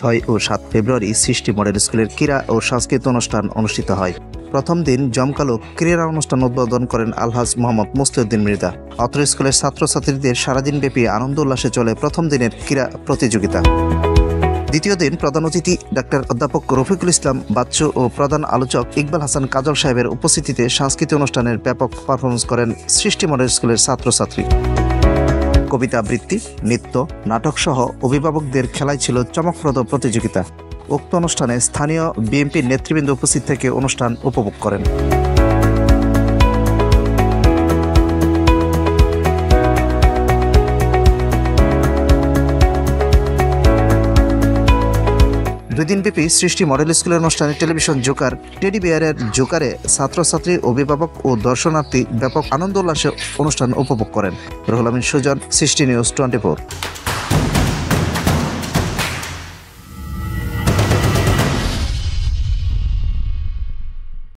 6 ও 7 ফেব্রুয়ারি সৃষ্টি মডেল স্কুলের ক্রীড়া ও সাংস্কৃতিক অনুষ্ঠান অনুষ্ঠিত হয়। প্রথম দিন জমকালো ক্রীড়া অনুষ্ঠান উদ্বোধন করেন আলহাজ মোহাম্মদ মুসলিউদ্দিন মৃধা। অত্র স্কুলের ছাত্রছাত্রীদের সারাদিনব্যাপী আনন্দ উল্লাসে চলে প্রথম দিনের ক্রীড়া প্রতিযোগিতা। দ্বিতীয় দিন প্রধান অতিথি ডাক্তার অধ্যাপক রফিকুল ইসলাম বাচ্চু ও প্রধান আলোচক ইকবাল হাসান কাজল সাহেবের উপস্থিতিতে সাংস্কৃতিক অনুষ্ঠানের ব্যাপক পারফরমেন্স করেন সৃষ্টি মডেল স্কুলের ছাত্রছাত্রী। কবিতা আবৃত্তি, নৃত্য, নাটক সহ অভিভাবকদের খেলায় ছিল চমকপ্রদ প্রতিযোগিতা। উক্ত অনুষ্ঠানে স্থানীয় বিএনপির নেতৃবৃন্দ উপস্থিত থেকে অনুষ্ঠান উপভোগ করেন। দুদিনব্যাপী সৃষ্টি মডেল স্কুলের অনুষ্ঠানে টেলিভিশন জোকার টেডি বিয়ারের জোকারে ছাত্রছাত্রী, অভিভাবক ও দর্শনার্থী ব্যাপক আনন্দ উল্লাসে অনুষ্ঠান উপভোগ করেন। রুহুল আমিন সুজন, সৃষ্টি নিউজ 24।